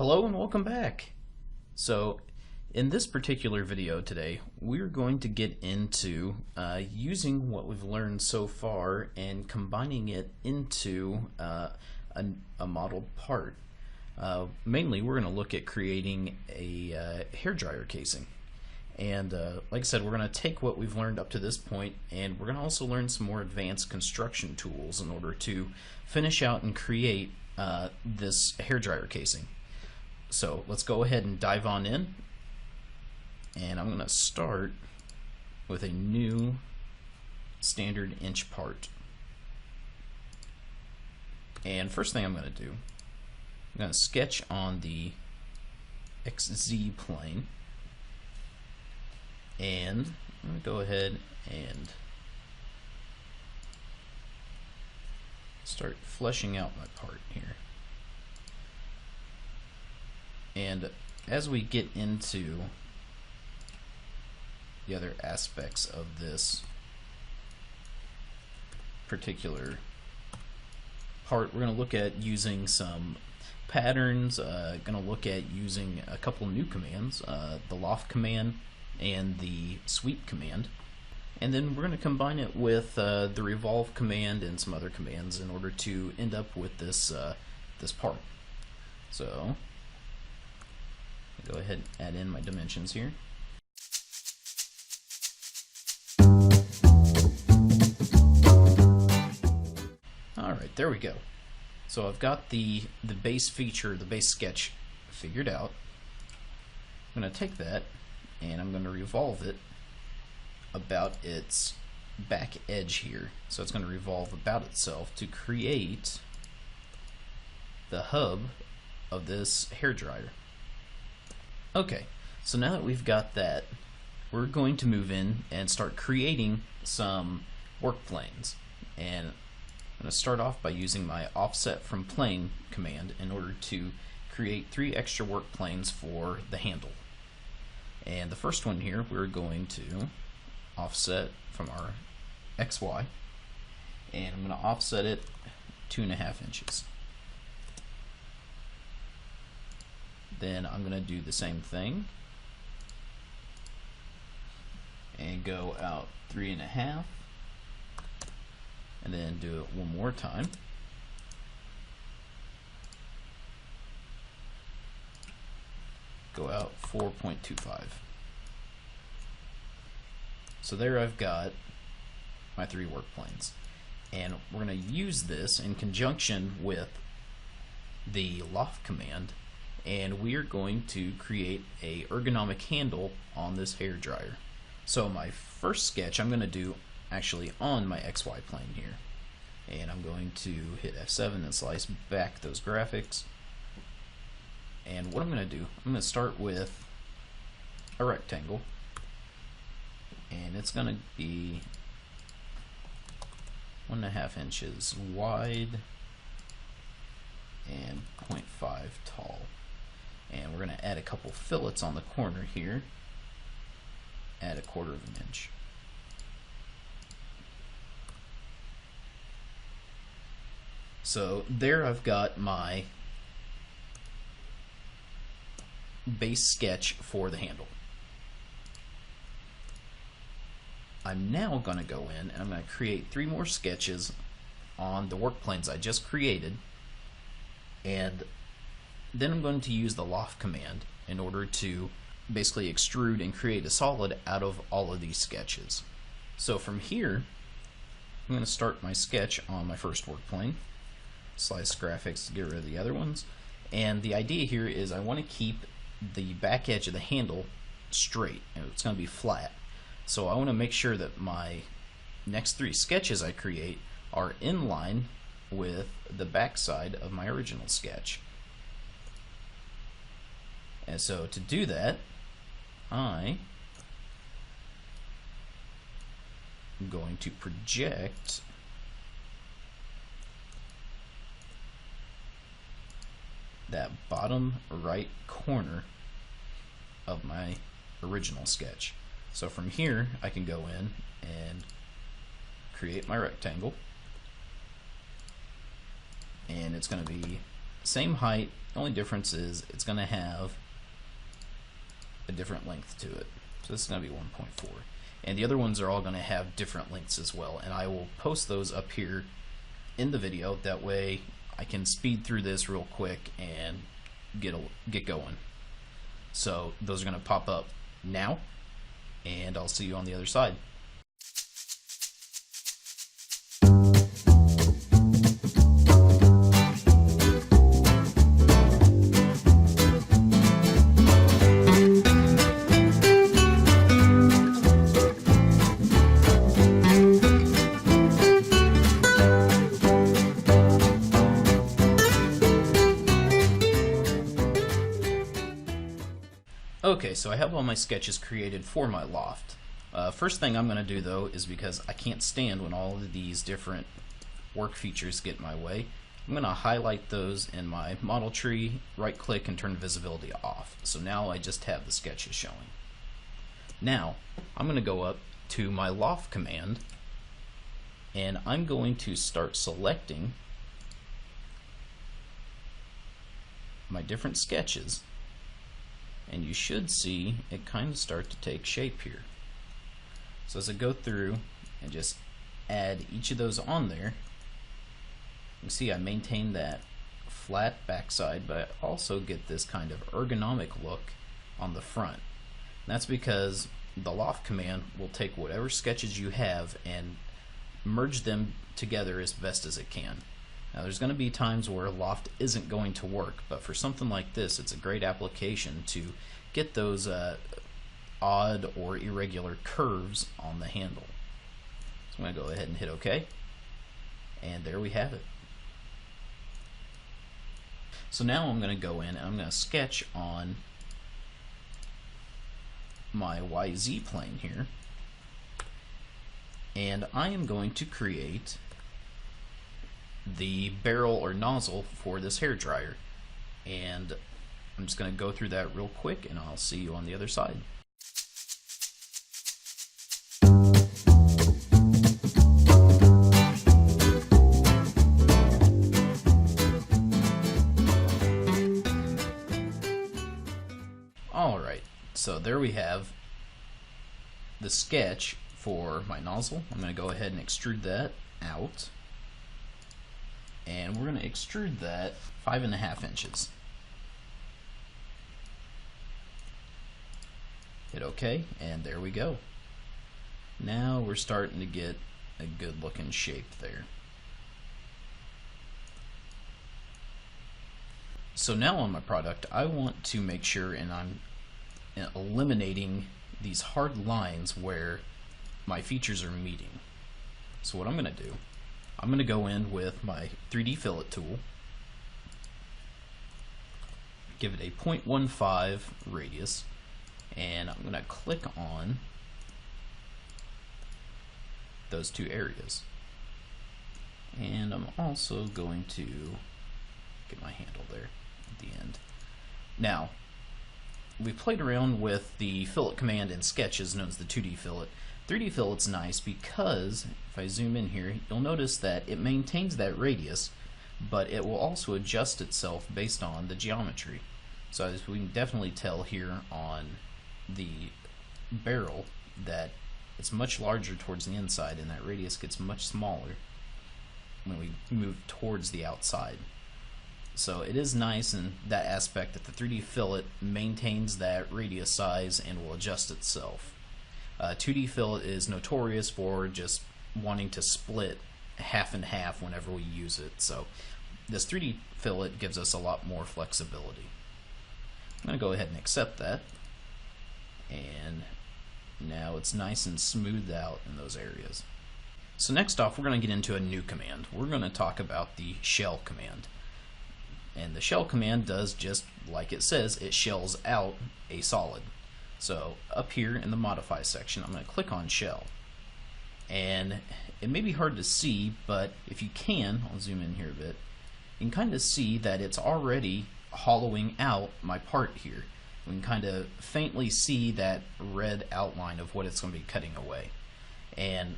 Hello and welcome back. So in this particular video today we're going to get into using what we've learned so far and combining it into a modeled part. Mainly we're going to look at creating a hairdryer casing. And like I said, we're going to take what we've learned up to this point, and we're going to also learn some more advanced construction tools in order to finish out and create this hairdryer casing. So let's go ahead and dive on in, and I'm going to start with a new standard inch part. And first thing I'm going to do, I'm going to sketch on the XZ plane, and I'm going to go ahead and start fleshing out my part here. And as we get into the other aspects of this particular part, we're going to look at using some patterns, going to look at using a couple new commands, the Loft command and the Sweep command. And then we're going to combine it with the Revolve command and some other commands in order to end up with this, this part. So go ahead and add in my dimensions here. Alright, there we go. So I've got the base feature, the base sketch figured out. I'm going to take that and I'm going to revolve it about its back edge here. So it's going to revolve about itself to create the hub of this hairdryer. Okay, so now that we've got that, we're going to move in and start creating some work planes. And I'm going to start off by using my offset from plane command in order to create 3 extra work planes for the handle. And the first one here, we're going to offset from our XY, and I'm going to offset it 2.5 inches. Then I'm going to do the same thing and go out 3.5, and then do it one more time. Go out 4.25. So there I've got my 3 work planes, and we're going to use this in conjunction with the Loft command, and we are going to create a ergonomic handle on this hairdryer. So my first sketch I'm going to do actually on my XY plane here, and I'm going to hit F7 and slice back those graphics. And what I'm going to do, I'm going to start with a rectangle, and it's going to be 1.5 inches wide and 0.5 tall. And we're going to add a couple fillets on the corner here, add 1/4 inch. So there I've got my base sketch for the handle. I'm now going to go in and I'm going to create 3 more sketches on the work planes I just created, and then I'm going to use the Loft command in order to basically extrude and create a solid out of all of these sketches. So from here, I'm going to start my sketch on my first work plane, slice graphics to get rid of the other ones, and the idea here is I want to keep the back edge of the handle straight. It's going to be flat. So I want to make sure that my next 3 sketches I create are in line with the back side of my original sketch. And so to do that, I'm going to project that bottom right corner of my original sketch. So from here I can go in and create my rectangle, and it's going to be same height. The only difference is it's going to have a different length to it. So this is going to be 1.4. And the other ones are all going to have different lengths as well. And I will post those up here in the video. That way I can speed through this real quick and get going. So those are going to pop up now, and I'll see you on the other side. Okay, so I have all my sketches created for my loft. First thing I'm going to do though is, because I can't stand when all of these different work features get in my way, I'm going to highlight those in my model tree, right click and turn visibility off. So now I just have the sketches showing. Now I'm going to go up to my Loft command, and I'm going to start selecting my different sketches. And you should see it kind of start to take shape here. So as I go through and just add each of those on there, you can see I maintain that flat backside, but I also get this kind of ergonomic look on the front. And that's because the Loft command will take whatever sketches you have and merge them together as best as it can. Now there's going to be times where Loft isn't going to work, but for something like this, it's a great application to get those odd or irregular curves on the handle. So I'm going to go ahead and hit OK, and there we have it. So now I'm going to go in and I'm going to sketch on my YZ plane here, and I am going to create the barrel or nozzle for this hair dryer, and I'm just going to go through that real quick and I'll see you on the other side. Alright, so there we have the sketch for my nozzle. I'm going to go ahead and extrude that out, and we're going to extrude that 5.5 inches. Hit OK, and there we go. Now we're starting to get a good looking shape there. So now on my product, I want to make sure, and I'm eliminating these hard lines where my features are meeting. So what I'm going to do, I'm going to go in with my 3D fillet tool, give it a 0.15 radius, and I'm going to click on those two areas. And I'm also going to get my handle there at the end. Now, we played around with the fillet command in Sketches, known as the 2D fillet. 3D fillet's nice because if I zoom in here, you'll notice that it maintains that radius, but it will also adjust itself based on the geometry. So as we can definitely tell here on the barrel that it's much larger towards the inside, and that radius gets much smaller when we move towards the outside. So it is nice in that aspect that the 3D fillet maintains that radius size and will adjust itself. 2D fillet is notorious for just wanting to split half and half whenever we use it. So this 3D fillet gives us a lot more flexibility. I'm going to go ahead and accept that. And now it's nice and smoothed out in those areas. So next off, we're going to get into a new command. We're going to talk about the shell command. And the shell command does just like it says, it shells out a solid. So up here in the modify section, I'm going to click on shell. And it may be hard to see, but if you can, I'll zoom in here a bit, you can kind of see that it's already hollowing out my part here. We can kind of faintly see that red outline of what it's going to be cutting away. And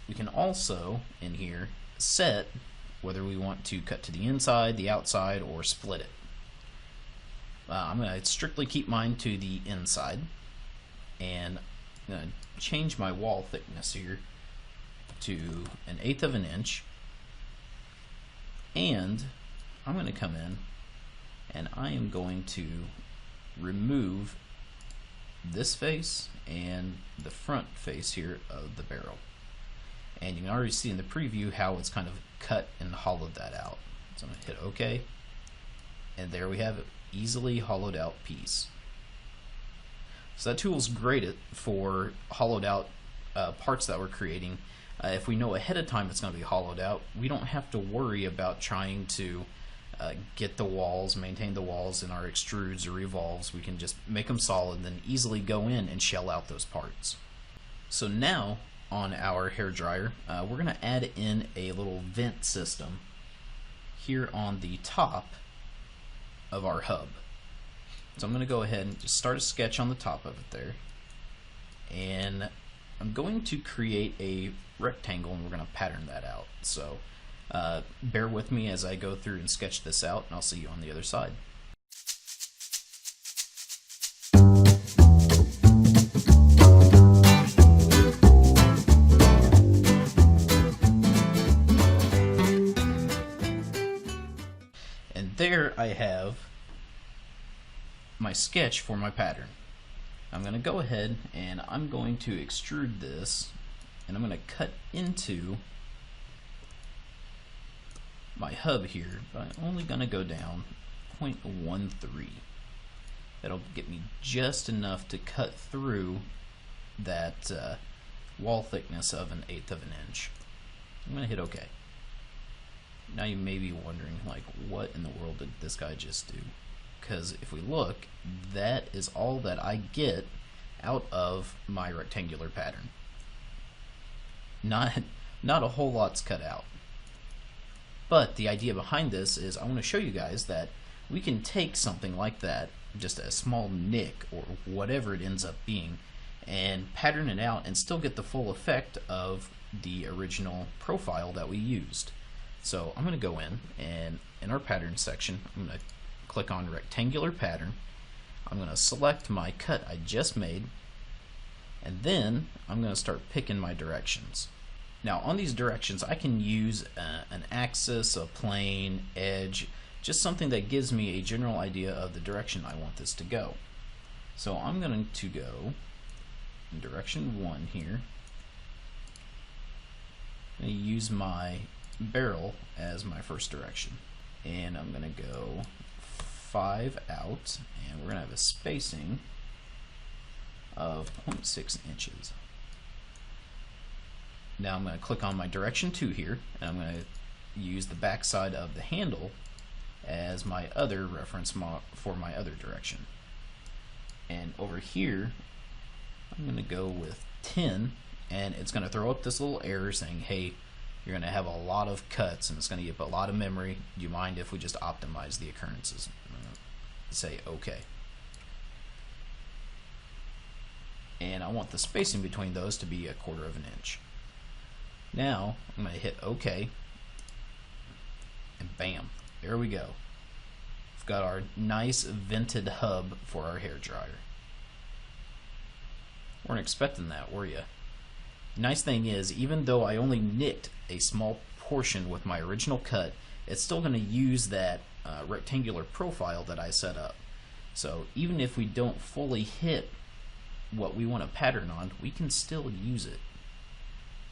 we can also, in here, set whether we want to cut to the inside, the outside, or split it. I'm going to strictly keep mine to the inside, and I'm going to change my wall thickness here to 1/8 of an inch, and I'm going to come in and I am going to remove this face and the front face here of the barrel. And you can already see in the preview how it's kind of cut and hollowed that out. So I'm going to hit OK, and there we have it, easily hollowed out piece. So that tool is great for hollowed out parts that we're creating. If we know ahead of time it's going to be hollowed out, we don't have to worry about trying to get the walls, maintain the walls in our extrudes or revolves. We can just make them solid and then easily go in and shell out those parts. So now on our hairdryer, we're going to add in a little vent system here on the top of our hub. So I'm going to go ahead and just start a sketch on the top of it there, and I'm going to create a rectangle and we're going to pattern that out. So bear with me as I go through and sketch this out, and I'll see you on the other side. And there I have my sketch for my pattern. I'm going to go ahead and I'm going to extrude this, and I'm going to cut into my hub here, but I'm only going to go down 0.13. That'll get me just enough to cut through that wall thickness of 1/8 of an inch. I'm going to hit OK. Now you may be wondering, like, what in the world did this guy just do? Because if we look, that is all that I get out of my rectangular pattern. Not a whole lot's cut out. But the idea behind this is I want to show you guys that we can take something like that, just a small nick or whatever it ends up being, and pattern it out and still get the full effect of the original profile that we used. So I'm going to go in, and in our pattern section, I'm going to click on rectangular pattern. I'm going to select my cut I just made, and then I'm going to start picking my directions. Now on these directions I can use an axis, a plane, edge, just something that gives me a general idea of the direction I want this to go. So I'm going to go in direction 1 here. I'm going to use my barrel as my first direction, and I'm going to go 5 out, and we're going to have a spacing of 0.6 inches. Now I'm going to click on my direction 2 here, and I'm going to use the back side of the handle as my other reference for my other direction. And over here I'm going to go with 10, and it's going to throw up this little error saying, hey, you're going to have a lot of cuts and it's going to get a lot of memory. Do you mind if we just optimize the occurrences? I'm going to say OK. And I want the spacing between those to be 1/4 of an inch. Now I'm going to hit OK, and bam, there we go. We've got our nice vented hub for our hairdryer. Weren't expecting that, were you? Nice thing is, even though I only nicked a small portion with my original cut, it's still going to use that rectangular profile that I set up. So even if we don't fully hit what we want to pattern on, we can still use it.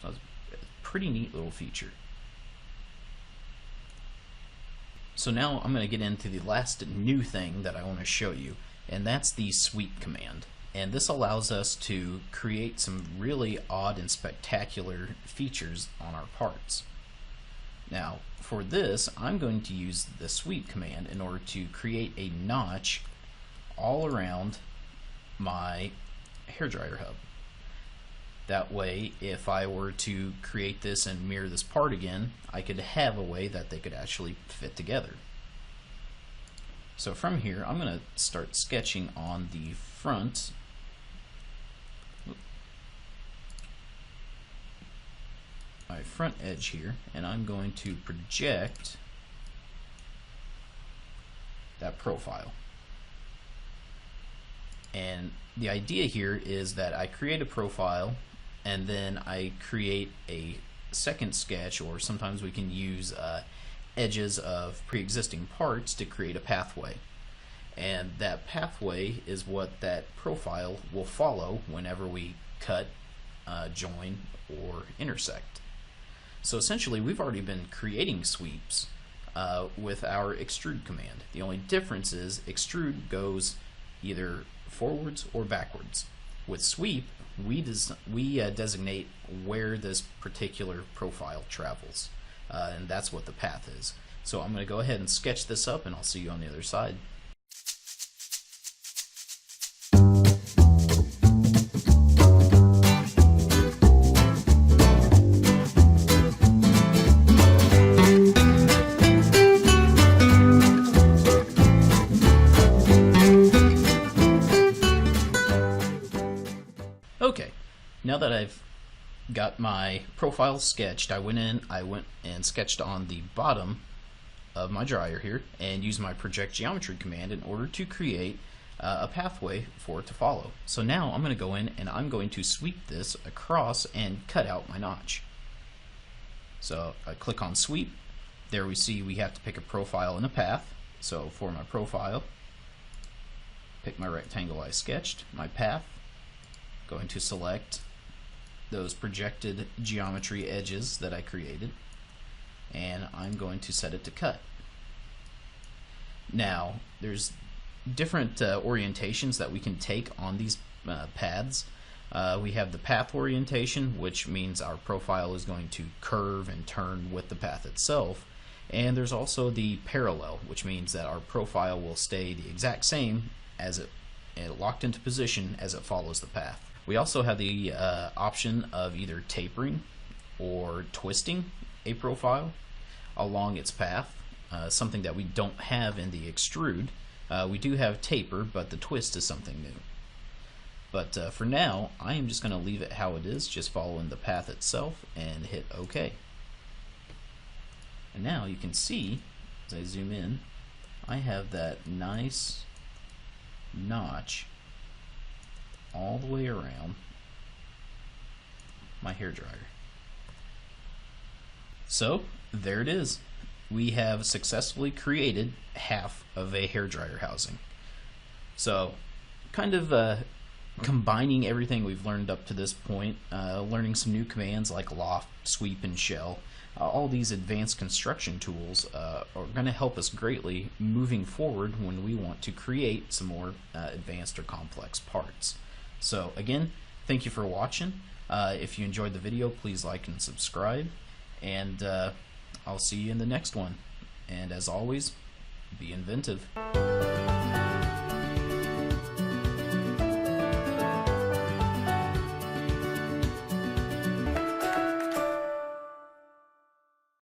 So it's a pretty neat little feature. So now I'm going to get into the last new thing that I want to show you, and that's the sweep command. And this allows us to create some really odd and spectacular features on our parts. Now for this, I'm going to use the sweep command in order to create a notch all around my hairdryer hub. That way, if I were to create this and mirror this part again, I could have a way that they could actually fit together. So from here, I'm going to start sketching on the front. My front edge here, and I'm going to project that profile. And the idea here is that I create a profile and then I create a second sketch, or sometimes we can use edges of pre-existing parts to create a pathway. And that pathway is what that profile will follow whenever we cut, join, or intersect. So essentially we've already been creating sweeps with our extrude command. The only difference is extrude goes either forwards or backwards. With sweep, we designate where this particular profile travels, and that's what the path is. So I'm going to go ahead and sketch this up, and I'll see you on the other side. Okay, now that I've got my profile sketched, I went and sketched on the bottom of my dryer here and used my project geometry command in order to create a pathway for it to follow. So now I'm going to go in and I'm going to sweep this across and cut out my notch. So I click on sweep. There we see we have to pick a profile and a path. So for my profile, pick my rectangle I sketched, my path, going to select those projected geometry edges that I created, and I'm going to set it to cut. Now there's different orientations that we can take on these paths. We have the path orientation, which means our profile is going to curve and turn with the path itself, and there's also the parallel, which means that our profile will stay the exact same as it locked into position as it follows the path. We also have the option of either tapering or twisting a profile along its path, something that we don't have in the extrude. We do have taper, but the twist is something new. But for now, I am just going to leave it how it is, just following the path itself, and hit OK. And now you can see, as I zoom in, I have that nice notch all the way around my hairdryer. So there it is. We have successfully created half of a hairdryer housing. So kind of combining everything we've learned up to this point, learning some new commands like loft, sweep, and shell. All these advanced construction tools are going to help us greatly moving forward when we want to create some more advanced or complex parts. So again, thank you for watching. If you enjoyed the video, please like and subscribe, and I'll see you in the next one. And as always, be inventive.